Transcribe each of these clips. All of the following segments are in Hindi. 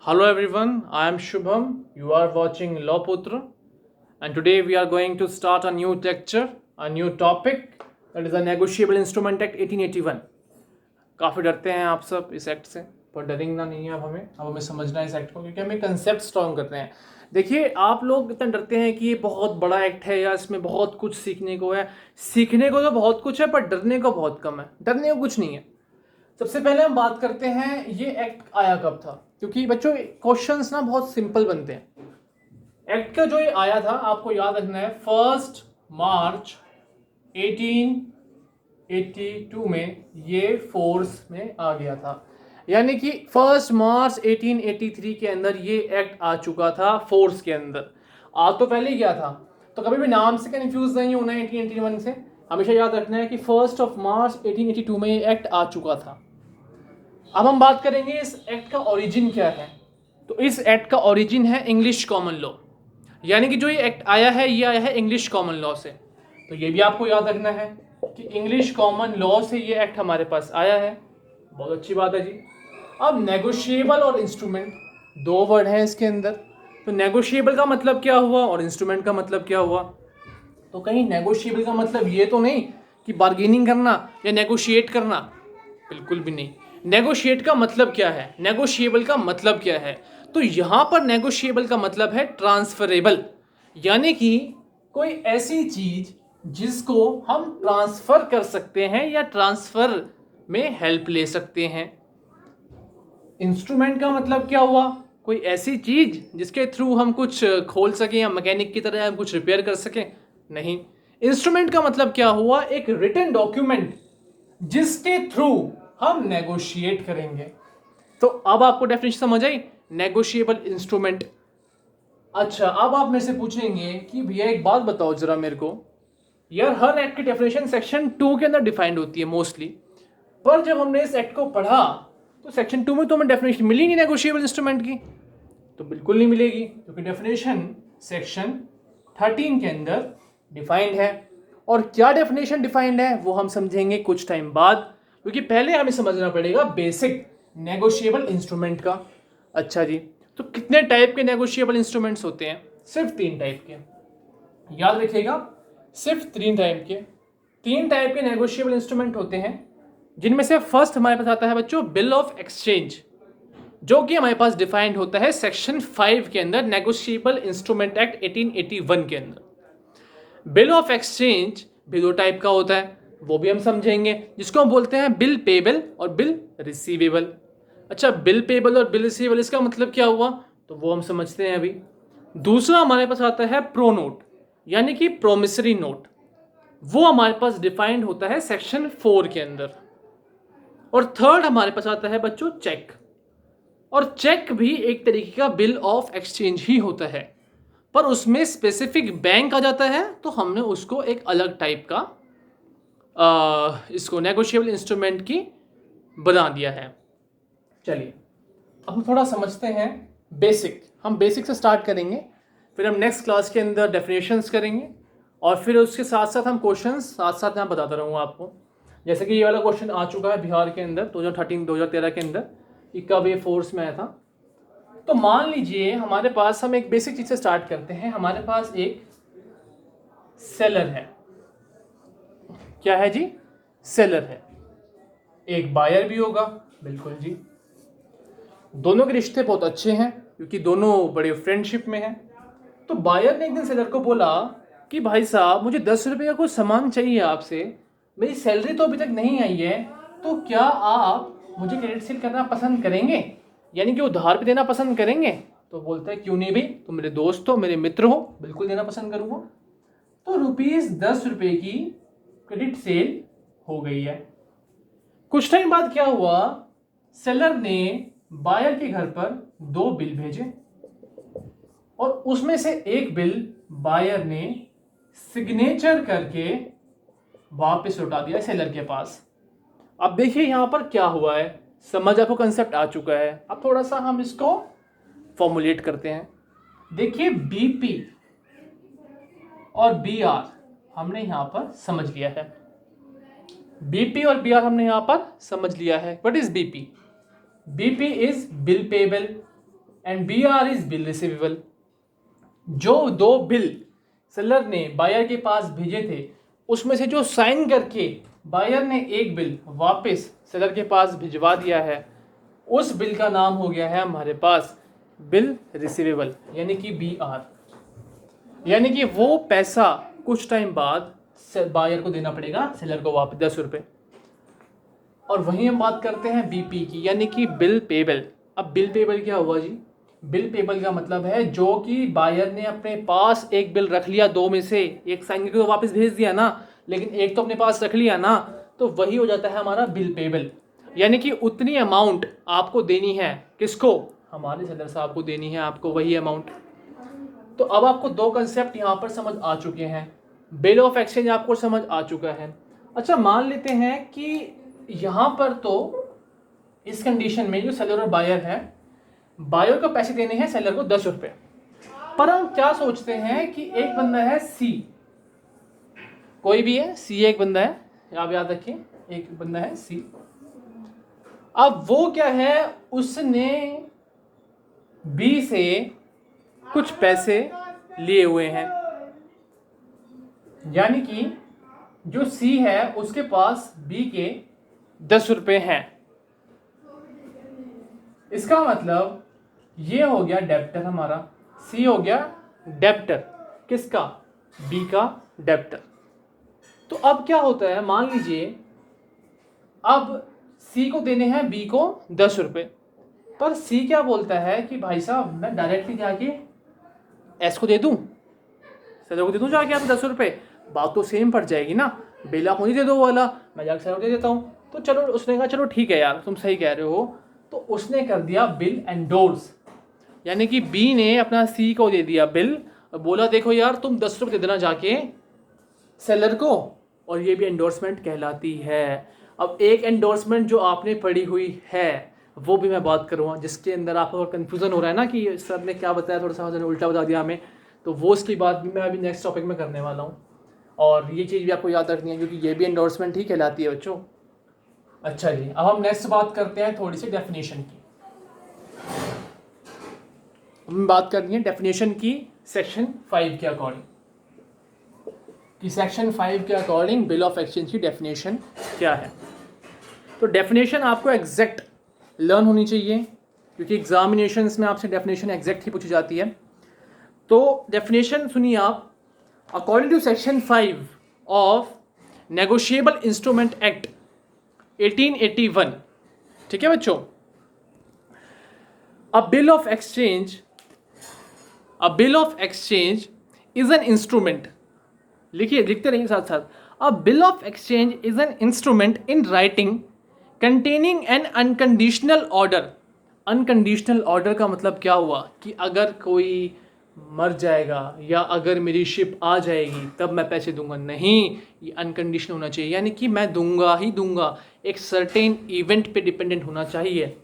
Hello everyone, I am Shubham. You are watching Law Putra, and today we are going to start a new lecture, a new topic that is a Negotiable Instrument Act 1881. काफ़ी डरते हैं आप सब इस एक्ट से, पर डरेंगे नहीं है अब हमें समझना है इस एक्ट को, क्योंकि हमें कंसेप्ट स्ट्रॉन्ग करते हैं। देखिए, आप लोग इतना डरते हैं कि ये बहुत बड़ा एक्ट है या इसमें बहुत कुछ सीखने को है। सीखने को तो बहुत कुछ है, पर डरने को बहुत कम है। डरने को कुछ नहीं है। सबसे पहले हम बात करते हैं ये एक्ट आया कब था, क्योंकि बच्चों क्वेश्चंस ना बहुत सिंपल बनते हैं। एक्ट का जो ये आया था आपको याद रखना है, 1 मार्च 1882 में ये फोर्स में आ गया था। यानी कि 1 मार्च 1883 के अंदर ये एक्ट आ चुका था फोर्स के अंदर। आ तो पहले ही गया था, तो कभी भी नाम से कंफ्यूज नहीं होना है। 1881 से हमेशा याद रखना है कि 1 मार्च 1882 में ये एक्ट आ चुका था। अब हम बात करेंगे इस एक्ट का ओरिजिन क्या है। तो इस एक्ट का ओरिजिन है इंग्लिश कॉमन लॉ, यानी कि जो ये एक्ट आया है ये आया है इंग्लिश कॉमन लॉ से। तो ये भी आपको याद रखना है कि इंग्लिश कॉमन लॉ से ये एक्ट हमारे पास आया है। बहुत अच्छी बात है जी। अब नेगोशिएबल और इंस्ट्रूमेंट दो वर्ड हैं इसके अंदर। तो नेगोशिएबल का मतलब क्या हुआ और इंस्ट्रूमेंट का मतलब क्या हुआ? तो कहीं नेगोशिएबल का मतलब ये तो नहीं कि बार्गेनिंग करना या नेगोशिएट करना, बिल्कुल भी नहीं। नेगोशिएट का मतलब क्या है, नेगोशिएबल का मतलब क्या है? तो यहां पर नेगोशिएबल का मतलब है ट्रांसफरेबल, यानी कि कोई ऐसी चीज जिसको हम ट्रांसफर कर सकते हैं या ट्रांसफर में हेल्प ले सकते हैं। इंस्ट्रूमेंट का मतलब क्या हुआ? कोई ऐसी चीज जिसके थ्रू हम कुछ खोल सकें या मैकेनिक की तरह हम कुछ रिपेयर कर सकें, नहीं। इंस्ट्रूमेंट का मतलब क्या हुआ? एक रिटन डॉक्यूमेंट जिसके थ्रू हम नेगोशिएट करेंगे। तो अब आपको डेफिनेशन समझ आई, नेगोशिएबल इंस्ट्रूमेंट। अच्छा, अब आप मेरे से पूछेंगे कि भैया एक बात बताओ जरा मेरे को, यार हर एक्ट की डेफिनेशन सेक्शन 2 के अंदर डिफाइंड होती है मोस्टली, पर जब हमने इस एक्ट को पढ़ा तो सेक्शन 2 में तो हमें डेफिनेशन मिली नहीं नेगोशिएबल इंस्ट्रूमेंट की। तो बिल्कुल नहीं मिलेगी, क्योंकि डेफिनेशन सेक्शन 13 के अंदर डिफाइंड है। और क्या डेफिनेशन डिफाइंड है वो हम समझेंगे कुछ टाइम बाद, क्योंकि पहले हमें समझना पड़ेगा बेसिक नेगोशिएबल इंस्ट्रूमेंट का। अच्छा जी, तो कितने टाइप के नेगोशिएबल इंस्ट्रूमेंट्स होते हैं? सिर्फ 3 टाइप के, याद रखिएगा, सिर्फ 3 टाइप के नेगोशिएबल इंस्ट्रूमेंट होते हैं, जिनमें से फर्स्ट हमारे पास आता है बच्चों बिल ऑफ एक्सचेंज, जो कि हमारे पास डिफाइंड होता है सेक्शन 5 के अंदर, नेगोशिएबल इंस्ट्रूमेंट एक्ट 1881 के अंदर। बिल ऑफ एक्सचेंज भी 2 टाइप का होता है, वो भी हम समझेंगे, जिसको हम बोलते हैं बिल पेबल और बिल रिसीवेबल। अच्छा, बिल पेबल और बिल रिसीवेबल इसका मतलब क्या हुआ, तो वो हम समझते हैं अभी। दूसरा हमारे पास आता है प्रो नोट, यानी कि प्रोमिसरी नोट, वो हमारे पास डिफाइंड होता है सेक्शन 4 के अंदर। और थर्ड हमारे पास आता है बच्चों चेक, और चेक भी एक तरीके का बिल ऑफ एक्सचेंज ही होता है, पर उसमें स्पेसिफिक बैंक आ जाता है, तो हमने उसको एक अलग टाइप का इसको नेगोशिएबल इंस्ट्रूमेंट की बना दिया है। चलिए अब हम थोड़ा समझते हैं बेसिक। हम बेसिक से स्टार्ट करेंगे, फिर हम नेक्स्ट क्लास के अंदर डेफिनेशंस करेंगे, और फिर उसके साथ साथ हम क्वेश्चंस साथ साथ मैं बताता रहूँगा आपको। जैसे कि ये वाला क्वेश्चन आ चुका है बिहार के अंदर 2013 के अंदर, कि कब ये फोर्स में आया था। तो मान लीजिए हमारे पास, हम एक बेसिक चीज से स्टार्ट करते हैं, हमारे पास एक सेलर है। क्या है जी? सेलर है। एक बायर भी होगा, बिल्कुल जी। दोनों के रिश्ते बहुत अच्छे हैं, क्योंकि दोनों बड़े फ्रेंडशिप में हैं। तो बायर ने एक दिन सेलर को बोला कि भाई साहब, मुझे 10 रुपये का कुछ सामान चाहिए आपसे, मेरी सैलरी तो अभी तक नहीं आई है, तो क्या आप मुझे क्रेडिट सेल करना पसंद करेंगे, यानी कि उधार पे देना पसंद करेंगे? तो बोलता है क्यों नहीं भाई, तुम मेरे दोस्त हो, मेरे मित्र हो, बिल्कुल देना पसंद करूँगा। तो ₹10 की क्रेडिट सेल हो गई है। कुछ टाइम बाद क्या हुआ, सेलर ने बायर के घर पर 2 बिल भेजे, और उसमें से एक बिल बायर ने सिग्नेचर करके वापस लौटा दिया सेलर के पास। अब देखिए यहां पर क्या हुआ है, समझ आपको कंसेप्ट आ चुका है। अब थोड़ा सा हम इसको फॉर्मुलेट करते हैं। देखिए बीपी और बीआर हमने यहां पर समझ लिया है। बीपी और बीआर हमने यहां पर समझ लिया है। What is BP? BP is bill payable and BR is bill receivable. जो 2 बिल सेलर ने बायर के पास भेजे थे उसमें से जो साइन करके बायर ने एक बिल वापस सेलर के पास भिजवा दिया है, उस बिल का नाम हो गया है हमारे पास बिल रिसीवेबल, यानी कि BR। यानी कि वो पैसा कुछ टाइम बाद बायर को देना पड़ेगा सेलर को वापस 10 रुपये। और वहीं हम बात करते हैं BP की, यानी कि बिल पेबल। अब बिल पेबल क्या हुआ जी? बिल पेबल का मतलब है जो कि बायर ने अपने पास एक बिल रख लिया, 2 में से एक साइन करके तो वापस भेज दिया ना, लेकिन एक तो अपने पास रख लिया ना, तो वही हो जाता है हमारा बिल पेबल। यानी कि उतनी अमाउंट आपको देनी है, किसको? हमारे सेलर साहब को देनी है आपको वही अमाउंट। तो अब आपको 2 कंसेप्ट यहाँ पर समझ आ चुके हैं। बिल ऑफ एक्सचेंज आपको समझ आ चुका है। अच्छा, मान लेते हैं कि यहाँ पर तो इस कंडीशन में जो सेलर और बायर है, बायर को पैसे देने हैं सेलर को 10 रुपये, पर हम क्या सोचते हैं कि एक बंदा है C, कोई भी है C, एक बंदा है, आप याद रखिए एक बंदा है C। अब वो क्या है, उसने B से कुछ पैसे लिए हुए हैं, यानी कि जो C है उसके पास B के 10 रुपये हैं। इसका मतलब ये हो गया डेब्टर हमारा, C हो गया डेब्टर, किसका? B का डेब्टर। तो अब क्या होता है, मान लीजिए अब C को देने हैं B को 10 रुपये, पर C क्या बोलता है कि भाई साहब मैं डायरेक्टली जाके S को दे दूं, सेलर को दे दूं जाके आप 10 रुपये, बात तो सेम पड़ जाएगी ना, बिल आप मुझे दे दो वाला, मैं जाके सेलर को दे देता हूँ। तो चलो, उसने कहा चलो ठीक है यार, तुम सही कह रहे हो। तो उसने कर दिया बिल एंडोर्स, यानी कि B ने अपना C को दे दिया बिल और बोला देखो यार तुम 10 रुपये दे देना जाके सेलर को, और ये भी एंडोर्समेंट कहलाती है। अब एक एंडोर्समेंट जो आपने पढ़ी हुई है वो भी मैं बात करूँगा, जिसके अंदर आपको कन्फ्यूज़न हो रहा है ना कि सर ने क्या बताया, थोड़ा सा उल्टा बता दिया हमें, तो वो उसकी बात भी मैं अभी नेक्स्ट टॉपिक में करने वाला हूँ। और ये चीज़ भी आपको याद रखनी है क्योंकि ये भी एंडोर्समेंट ही कहलाती है बच्चों। अच्छा जी, अब हम नेक्स्ट बात करते हैं थोड़ी सी डेफिनेशन की। हम बात करनी है डेफिनेशन की सेक्शन 5 के अकॉर्डिंग, कि सेक्शन 5 के अकॉर्डिंग बिल ऑफ एक्सचेंज की डेफिनेशन क्या है। तो डेफिनेशन आपको एग्जैक्ट लर्न होनी चाहिए क्योंकि एग्जामिनेशंस में आपसे डेफिनेशन एग्जैक्ट ही पूछी जाती है। तो डेफिनेशन सुनिए आप, according to section 5 of negotiable instrument act 1881, ठीक है बच्चों, a bill of exchange is an instrument, लिखिए, लिखते रहिए साथ साथ, a bill of exchange is an instrument in writing containing an unconditional order. Unconditional order का मतलब क्या हुआ कि अगर कोई मर जाएगा या अगर मेरी शिप आ जाएगी तब मैं पैसे दूंगा, नहीं, ये अनकंडीशनल होना चाहिए, यानी कि मैं दूंगा ही दूंगा, एक सर्टेन इवेंट पे डिपेंडेंट होना चाहिए।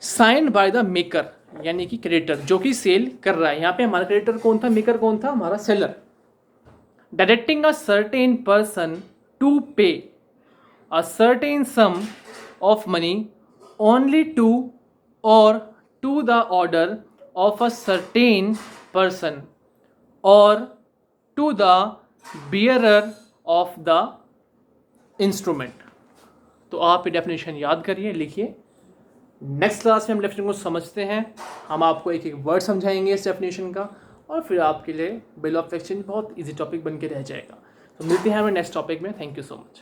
साइंड बाय द मेकर, यानी कि क्रेडिटर जो कि सेल कर रहा है। यहाँ पे हमारा क्रेडिटर कौन था, मेकर कौन था, हमारा seller. Directing a certain person to pay a certain sum of money only to or to the order of a certain person or to the bearer of the instrument। तो आप ये डेफिनेशन याद करिए, लिखिए। नेक्स्ट क्लास में हम डेफिनेशन को समझते हैं, हम आपको एक एक वर्ड समझाएंगे इस डेफिनेशन का, और फिर आपके लिए बिल ऑफ एक्सचेंज बहुत इजी टॉपिक बन के रह जाएगा। तो मिलते हैं हमें नेक्स्ट टॉपिक में। Thank you so much.